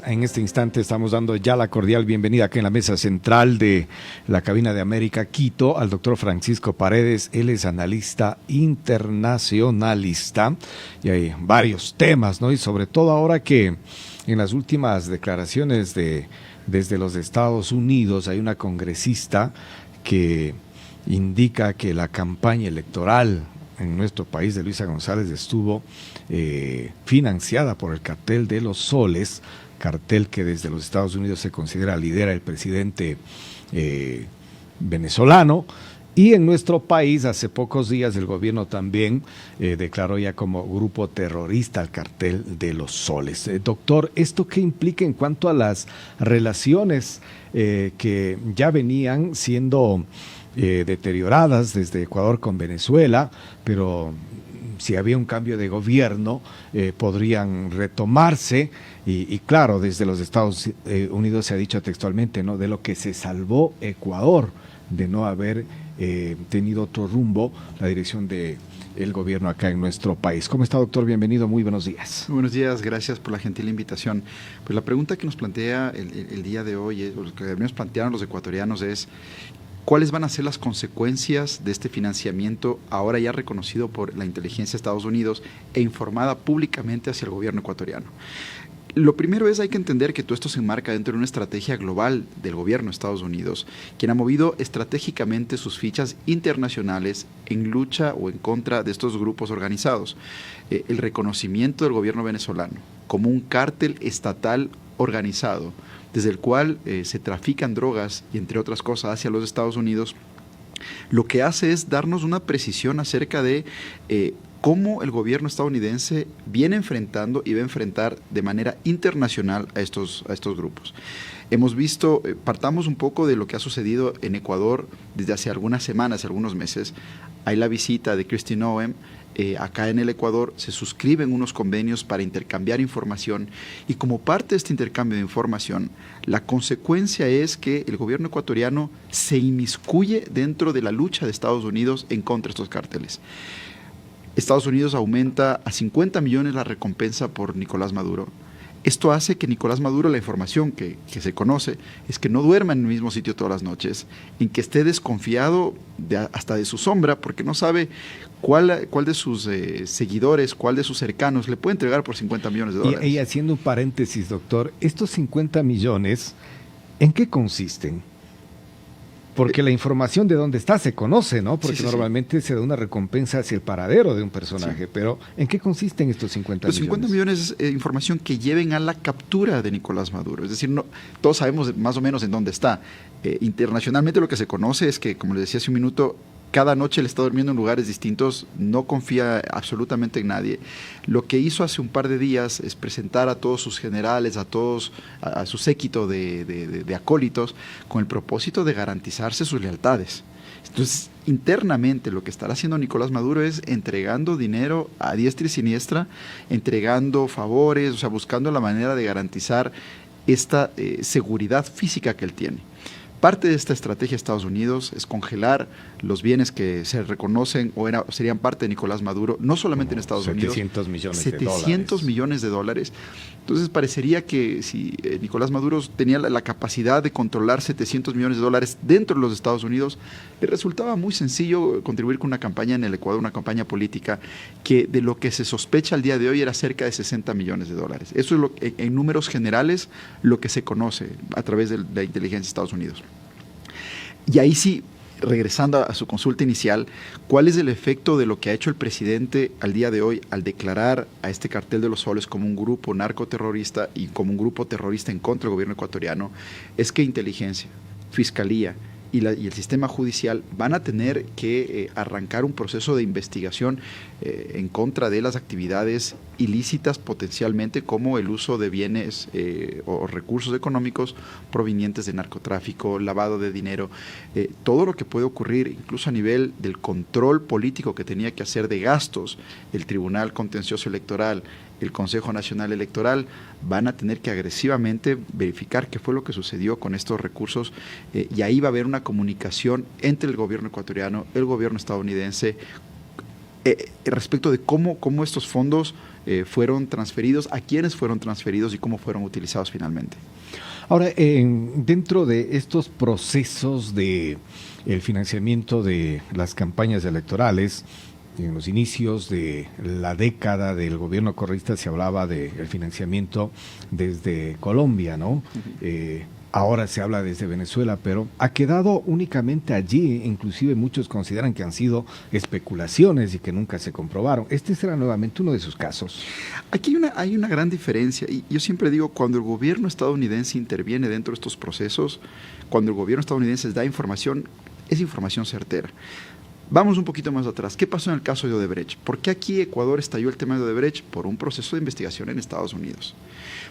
En este instante estamos dando ya la cordial bienvenida aquí en la mesa central de la cabina de América Quito al doctor Francisco Paredes. Él es analista internacionalista y hay varios temas, ¿no? Y sobre todo ahora que en las últimas declaraciones desde los Estados Unidos hay una congresista que indica que la campaña electoral en nuestro país de Luisa González estuvo financiada por el cartel de los soles, cartel que desde los Estados Unidos se considera lidera el presidente venezolano, y en nuestro país hace pocos días el gobierno también declaró ya como grupo terrorista al cartel de los soles. Doctor, ¿esto qué implica en cuanto a las relaciones que ya venían siendo deterioradas desde Ecuador con Venezuela, pero si había un cambio de gobierno podrían retomarse? Y claro, desde los Estados Unidos se ha dicho textualmente, ¿no?, de lo que se salvó Ecuador de no haber tenido otro rumbo la dirección del gobierno acá en nuestro país. ¿Cómo está, doctor? Bienvenido, muy buenos días. Muy buenos días, gracias por la gentil invitación. Pues la pregunta que nos plantea el día de hoy, o lo que nos plantearon los ecuatorianos, es ¿cuáles van a ser las consecuencias de este financiamiento ahora ya reconocido por la inteligencia de Estados Unidos e informada públicamente hacia el gobierno ecuatoriano? Lo primero es, hay que entender que todo esto se enmarca dentro de una estrategia global del gobierno de Estados Unidos, quien ha movido estratégicamente sus fichas internacionales en lucha o en contra de estos grupos organizados. El reconocimiento del gobierno venezolano como un cártel estatal organizado, desde el cual se trafican drogas y entre otras cosas hacia los Estados Unidos, lo que hace es darnos una precisión acerca de cómo el gobierno estadounidense viene enfrentando y va a enfrentar de manera internacional a estos grupos. Hemos visto, partamos un poco de lo que ha sucedido en Ecuador desde hace algunas semanas, algunos meses. Hay la visita de Kristi Noem. Acá en el Ecuador se suscriben unos convenios para intercambiar información, y como parte de este intercambio de información, la consecuencia es que el gobierno ecuatoriano se inmiscuye dentro de la lucha de Estados Unidos en contra de estos cárteles. Estados Unidos aumenta a 50 millones la recompensa por Nicolás Maduro. Esto hace que Nicolás Maduro, la información que se conoce, es que no duerma en el mismo sitio todas las noches, en que esté desconfiado hasta de su sombra, porque no sabe cuál de sus seguidores, cuál de sus cercanos le puede entregar por 50 millones de dólares. Y haciendo un paréntesis, doctor, estos 50 millones, ¿en qué consisten? Porque la información de dónde está se conoce, ¿no? Porque normalmente se da una recompensa hacia el paradero de un personaje, pero ¿en qué consisten estos 50 millones? Los 50 millones es información que lleven a la captura de Nicolás Maduro. Es decir, no, todos sabemos más o menos en dónde está. Internacionalmente lo que se conoce es que, como le decía hace un minuto, cada noche él está durmiendo en lugares distintos, no confía absolutamente en nadie. Lo que hizo hace un par de días es presentar a todos sus generales, a su séquito de acólitos, con el propósito de garantizarse sus lealtades. Entonces, internamente lo que estará haciendo Nicolás Maduro es entregando dinero a diestra y siniestra, entregando favores, o sea, buscando la manera de garantizar esta seguridad física que él tiene. Parte de esta estrategia de Estados Unidos es congelar los bienes que se reconocen o serían parte de Nicolás Maduro, no solamente en Estados Unidos. 700 millones 700 millones de dólares. Entonces parecería que si Nicolás Maduro tenía la capacidad de controlar 700 millones de dólares dentro de los Estados Unidos, le resultaba muy sencillo contribuir con una campaña en el Ecuador, una campaña política que de lo que se sospecha al día de hoy era cerca de 60 millones de dólares. Eso es en números generales lo que se conoce a través de la inteligencia de Estados Unidos. Y ahí sí, regresando a su consulta inicial, ¿cuál es el efecto de lo que ha hecho el presidente al día de hoy al declarar a este cartel de los soles como un grupo narcoterrorista y como un grupo terrorista en contra del gobierno ecuatoriano? Es que inteligencia, fiscalía y el sistema judicial van a tener que arrancar un proceso de investigación en contra de las actividades ilícitas potencialmente, como el uso de bienes o recursos económicos provenientes de narcotráfico, lavado de dinero, todo lo que puede ocurrir incluso a nivel del control político que tenía que hacer de gastos el Tribunal Contencioso Electoral, el Consejo Nacional Electoral, van a tener que agresivamente verificar qué fue lo que sucedió con estos recursos, y ahí va a haber una comunicación entre el gobierno ecuatoriano, el gobierno estadounidense, respecto de cómo estos fondos fueron transferidos, a quiénes fueron transferidos y cómo fueron utilizados finalmente. Ahora, dentro de estos procesos de el financiamiento de las campañas electorales, en los inicios de la década del gobierno correísta se hablaba del financiamiento desde Colombia, ¿no? Ahora se habla desde Venezuela, pero ha quedado únicamente allí. Inclusive muchos consideran que han sido especulaciones y que nunca se comprobaron. Este será nuevamente uno de sus casos. Aquí hay una gran diferencia, y yo siempre digo, cuando el gobierno estadounidense interviene dentro de estos procesos, cuando el gobierno estadounidense da información, es información certera. Vamos un poquito más atrás. ¿Qué pasó en el caso de Odebrecht? ¿Por qué aquí Ecuador estalló el tema de Odebrecht? Por un proceso de investigación en Estados Unidos.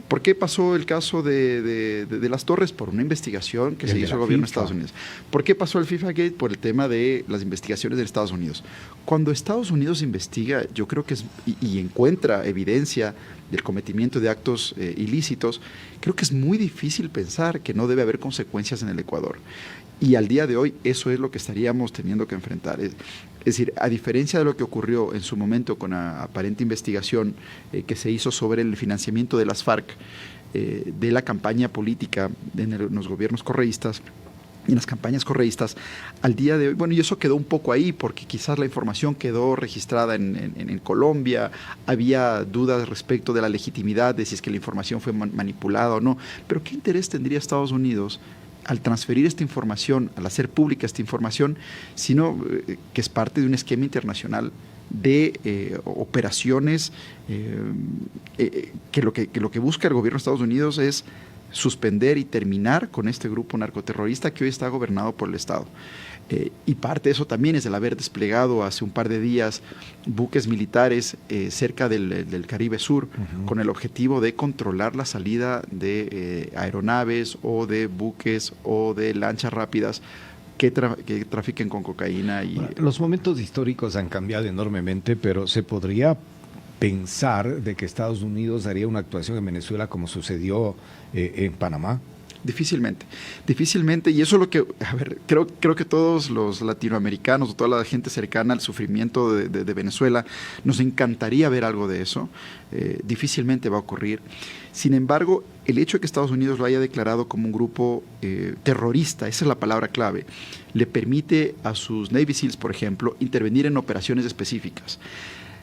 ¿Por qué pasó el caso de las Torres? Por una investigación que se hizo el gobierno de Estados Unidos. ¿Por qué pasó el FIFA Gate? Por el tema de las investigaciones de Estados Unidos. Cuando Estados Unidos investiga, yo creo que y encuentra evidencia del cometimiento de actos ilícitos, creo que es muy difícil pensar que no debe haber consecuencias en el Ecuador. Y al día de hoy eso es lo que estaríamos teniendo que enfrentar. Es decir, a diferencia de lo que ocurrió en su momento con la aparente investigación que se hizo sobre el financiamiento de las FARC, de la campaña política en los gobiernos correístas, y en las campañas correístas, al día de hoy, bueno, y eso quedó un poco ahí porque quizás la información quedó registrada en Colombia, había dudas respecto de la legitimidad de si es que la información fue manipulada o no, pero ¿qué interés tendría Estados Unidos al transferir esta información, al hacer pública esta información, sino que es parte de un esquema internacional de operaciones que lo que busca el gobierno de Estados Unidos es suspender y terminar con este grupo narcoterrorista que hoy está gobernado por el Estado. Y parte de eso también es el haber desplegado hace un par de días buques militares cerca del Caribe Sur, con el objetivo de controlar la salida de aeronaves o de buques o de lanchas rápidas que trafiquen con cocaína. Bueno, los momentos históricos han cambiado enormemente, pero se podría pensar de que Estados Unidos haría una actuación en Venezuela como sucedió en Panamá. Difícilmente, y eso es lo que, a ver, creo que todos los latinoamericanos o toda la gente cercana al sufrimiento de Venezuela, nos encantaría ver algo de eso. Difícilmente va a ocurrir. Sin embargo, el hecho de que Estados Unidos lo haya declarado como un grupo terrorista, esa es la palabra clave, le permite a sus Navy SEALs, por ejemplo, intervenir en operaciones específicas.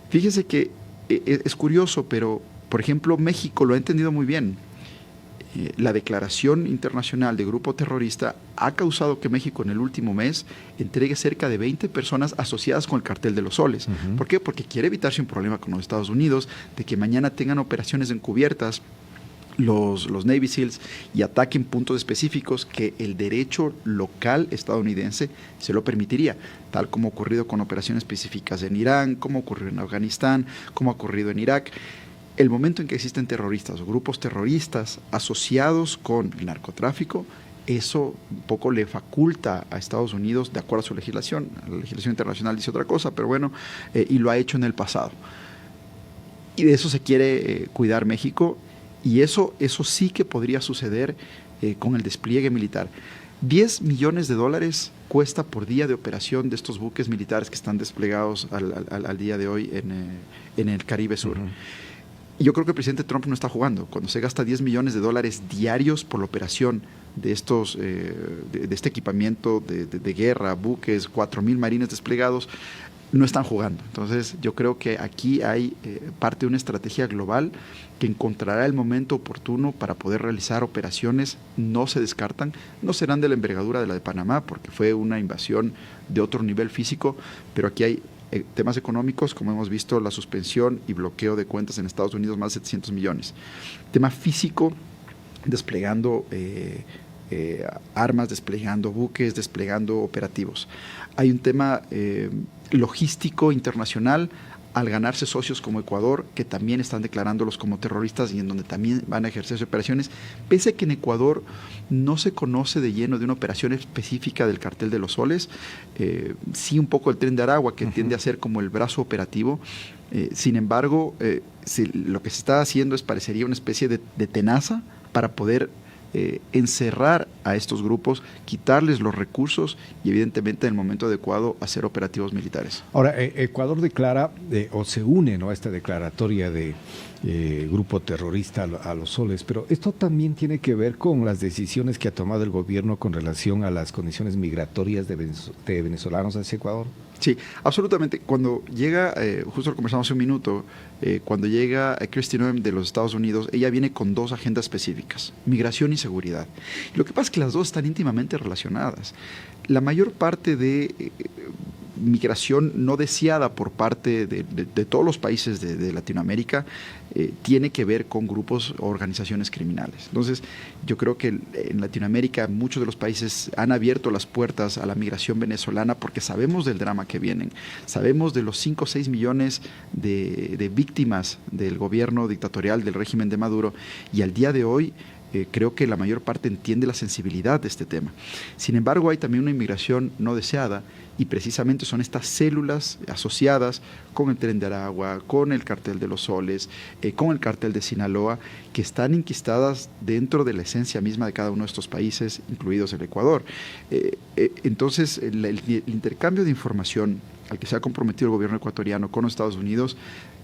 Fíjese que es curioso, pero, por ejemplo, México lo ha entendido muy bien. La declaración internacional de grupo terrorista ha causado que México en el último mes entregue cerca de 20 personas asociadas con el cartel de los soles. ¿Por qué? Porque quiere evitarse un problema con los Estados Unidos, de que mañana tengan operaciones encubiertas los Navy SEALs y ataquen puntos específicos que el derecho local estadounidense se lo permitiría, tal como ha ocurrido con operaciones específicas en Irán, como ocurrió en Afganistán, como ha ocurrido en Irak. El momento en que existen terroristas o grupos terroristas asociados con el narcotráfico, eso un poco le faculta a Estados Unidos, de acuerdo a su legislación. La legislación internacional dice otra cosa, pero bueno, y lo ha hecho en el pasado. Y de eso se quiere cuidar México, y eso sí que podría suceder con el despliegue militar. $10 millones cuesta por día de operación de estos buques militares que están desplegados al día de hoy en el Caribe Sur. Yo creo que el presidente Trump no está jugando. Cuando se gasta $10 millones diarios por la operación de este equipamiento de guerra, buques, 4,000 marines desplegados, no están jugando. Entonces yo creo que aquí hay parte de una estrategia global que encontrará el momento oportuno para poder realizar operaciones. No se descartan, no serán de la envergadura de la de Panamá, porque fue una invasión de otro nivel físico, pero aquí hay temas económicos, como hemos visto, la suspensión y bloqueo de cuentas en Estados Unidos, más de 700 millones. Tema físico, desplegando armas, desplegando buques, desplegando operativos. Hay un tema logístico internacional, al ganarse socios como Ecuador, que también están declarándolos como terroristas y en donde también van a ejercerse operaciones, pese a que en Ecuador no se conoce de lleno de una operación específica del cartel de los soles, sí un poco el Tren de Aragua, que tiende a ser como el brazo operativo. Sin embargo, lo que se está haciendo parecería una especie de tenaza para poder encerrar a estos grupos, quitarles los recursos y evidentemente en el momento adecuado hacer operativos militares. Ahora, Ecuador declara o se une, ¿no?, a esta declaratoria de grupo terrorista a los soles, pero esto también tiene que ver con las decisiones que ha tomado el gobierno con relación a las condiciones migratorias de venezolanos hacia Ecuador. Sí, absolutamente. Cuando llega, justo lo conversamos hace un minuto, cuando llega Kristi Noem de los Estados Unidos, ella viene con dos agendas específicas, migración y seguridad. Lo que pasa es que las dos están íntimamente relacionadas. La mayor parte de migración no deseada por parte de todos los países de Latinoamérica tiene que ver con grupos o organizaciones criminales. Entonces, yo creo que en Latinoamérica muchos de los países han abierto las puertas a la migración venezolana porque sabemos del drama que vienen, sabemos de los 5 o 6 millones de víctimas del gobierno dictatorial del régimen de Maduro, y al día de hoy creo que la mayor parte entiende la sensibilidad de este tema. Sin embargo, hay también una inmigración no deseada, y precisamente son estas células asociadas con el Tren de Aragua, con el Cartel de los Soles, con el Cartel de Sinaloa, que están enquistadas dentro de la esencia misma de cada uno de estos países, incluidos el Ecuador. Entonces, el intercambio de información al que se ha comprometido el gobierno ecuatoriano con los Estados Unidos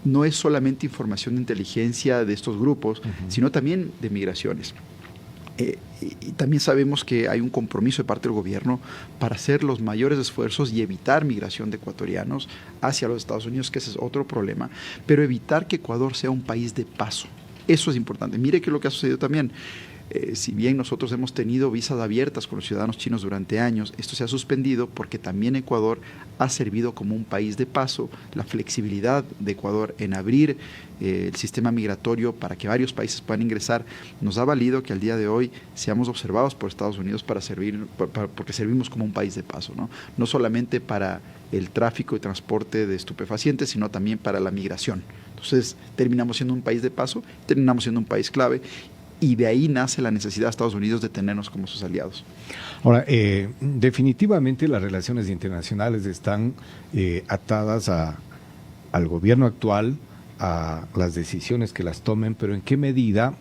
no es solamente información de inteligencia de estos grupos, sino también de migraciones. Y también sabemos que hay un compromiso de parte del gobierno para hacer los mayores esfuerzos y evitar migración de ecuatorianos hacia los Estados Unidos, que ese es otro problema, pero evitar que Ecuador sea un país de paso. Eso es importante. Mire que lo que ha sucedido también. Si bien nosotros hemos tenido visas abiertas con los ciudadanos chinos durante años, esto se ha suspendido porque también Ecuador ha servido como un país de paso. La flexibilidad de Ecuador en abrir el sistema migratorio para que varios países puedan ingresar nos ha valido que al día de hoy seamos observados por Estados Unidos porque servimos como un país de paso, ¿no? No solamente para el tráfico y transporte de estupefacientes, sino también para la migración. Entonces terminamos siendo un país de paso, terminamos siendo un país clave, y de ahí nace la necesidad de Estados Unidos de tenernos como sus aliados. Ahora, definitivamente las relaciones internacionales están atadas al gobierno actual, a las decisiones que las tomen, pero ¿en qué medida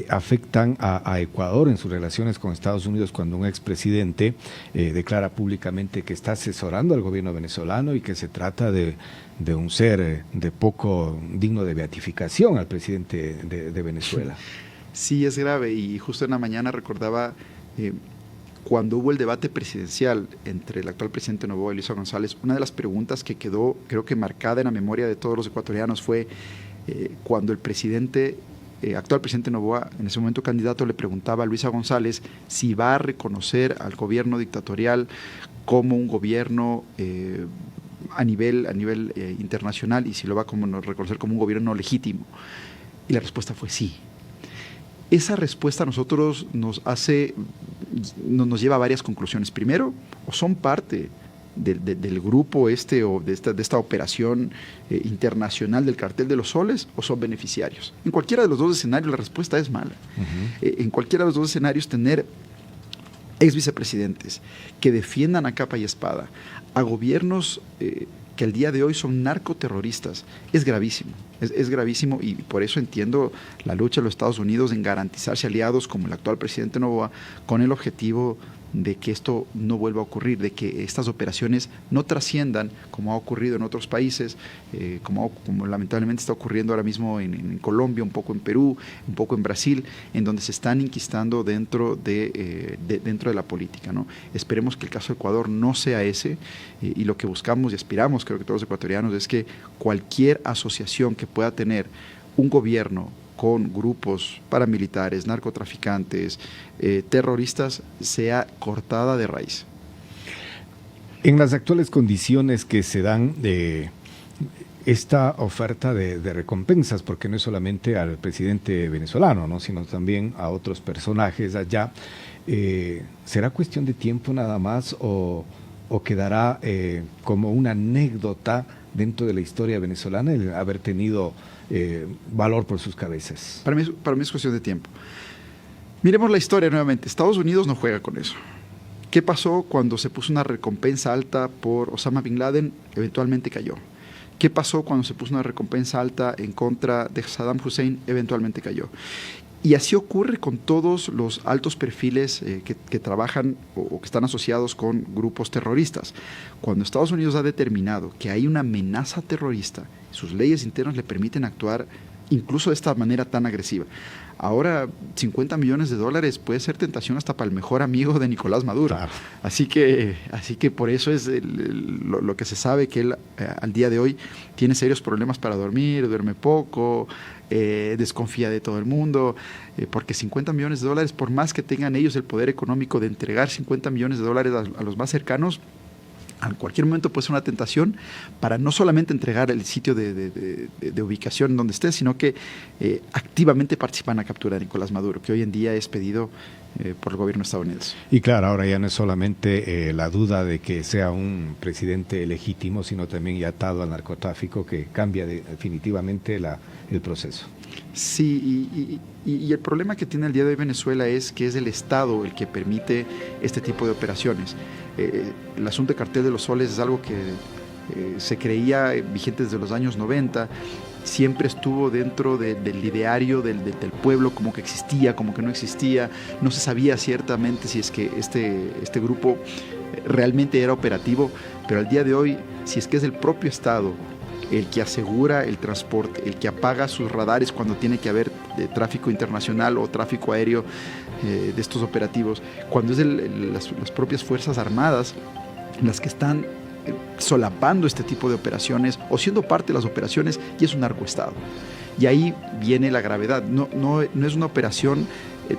afectan a Ecuador en sus relaciones con Estados Unidos cuando un expresidente declara públicamente que está asesorando al gobierno venezolano y que se trata de un ser de poco digno de beatificación al presidente de Venezuela? Sí, es grave, y justo en la mañana recordaba cuando hubo el debate presidencial entre el actual presidente Noboa y Luisa González, una de las preguntas que quedó, creo que marcada en la memoria de todos los ecuatorianos fue cuando el actual presidente Noboa, en ese momento candidato, le preguntaba a Luisa González si va a reconocer al gobierno dictatorial como un gobierno a nivel internacional, y si lo va a reconocer como un gobierno legítimo. Y la respuesta fue sí. Esa respuesta a nosotros nos lleva a varias conclusiones. Primero, o son parte del grupo o de esta operación internacional del Cartel de los Soles, o son beneficiarios. En cualquiera de los dos escenarios la respuesta es mala. En cualquiera de los dos escenarios, tener ex vicepresidentes que defiendan a capa y espada a gobiernos que al día de hoy son narcoterroristas es gravísimo. Es gravísimo, y por eso entiendo la lucha de los Estados Unidos en garantizarse aliados como el actual presidente Noboa, con el objetivo de que esto no vuelva a ocurrir, de que estas operaciones no trasciendan como ha ocurrido en otros países, como lamentablemente está ocurriendo ahora mismo en Colombia, un poco en Perú, un poco en Brasil, en donde se están inquistando dentro de la política, ¿no? Esperemos que el caso de Ecuador no sea ese, y lo que buscamos y aspiramos, creo que todos los ecuatorianos, es que cualquier asociación que pueda tener un gobierno con grupos paramilitares, narcotraficantes, terroristas, sea cortada de raíz. En las actuales condiciones que se dan esta oferta de recompensas, porque no es solamente al presidente venezolano, ¿no?, sino también a otros personajes allá, ¿será cuestión de tiempo nada más o quedará como una anécdota dentro de la historia venezolana el haber tenido valor por sus cabezas? Para mí es cuestión de tiempo. Miremos la historia nuevamente. Estados Unidos no juega con eso. ¿Qué pasó cuando se puso una recompensa alta por Osama Bin Laden? Eventualmente cayó. ¿Qué pasó cuando se puso una recompensa alta en contra de Saddam Hussein? Eventualmente cayó. Y así ocurre con todos los altos perfiles que trabajan o que están asociados con grupos terroristas. Cuando Estados Unidos ha determinado que hay una amenaza terrorista, sus leyes internas le permiten actuar incluso de esta manera tan agresiva. Ahora, $50 millones puede ser tentación hasta para el mejor amigo de Nicolás Maduro. Claro. Así que por eso es lo que se sabe, que él al día de hoy tiene serios problemas para dormir, duerme poco, desconfía de todo el mundo, porque $50 millones, por más que tengan ellos el poder económico de entregar $50 millones a los más cercanos, en cualquier momento puede ser una tentación para no solamente entregar el sitio de ubicación donde esté, sino que activamente participan en la captura de Nicolás Maduro, que hoy en día es pedido por el gobierno de Estados Unidos. Y claro, ahora ya no es solamente la duda de que sea un presidente legítimo, sino también ya atado al narcotráfico, que cambia definitivamente el proceso. Sí, y el problema que tiene el día de hoy Venezuela es que es el Estado el que permite este tipo de operaciones. El asunto de Cartel de los Soles es algo que se creía vigente desde los años 90, siempre estuvo dentro del ideario del pueblo, como que existía, como que no existía, no se sabía ciertamente si es que este grupo realmente era operativo, pero al día de hoy, si es que es el propio Estado el que asegura el transporte, el que apaga sus radares cuando tiene que haber tráfico internacional o tráfico aéreo de estos operativos, cuando es las propias Fuerzas Armadas las que están solapando este tipo de operaciones o siendo parte de las operaciones, y es un narcoestado. Y ahí viene la gravedad. No es una operación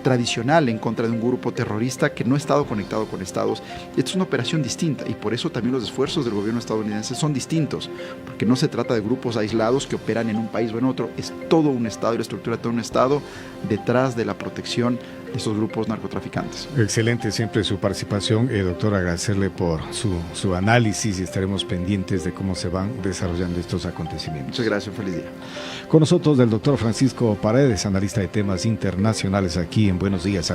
tradicional en contra de un grupo terrorista que no ha estado conectado con estados. Esta es una operación distinta, y por eso también los esfuerzos del gobierno estadounidense son distintos, porque no se trata de grupos aislados que operan en un país o en otro, es todo un estado y la estructura de todo un estado detrás de la protección de estos grupos narcotraficantes. Excelente siempre su participación, doctor, agradecerle por su análisis, y estaremos pendientes de cómo se van desarrollando estos acontecimientos. Muchas gracias, un feliz día. Con nosotros el doctor Francisco Paredes, analista de temas internacionales aquí en Buenos Días.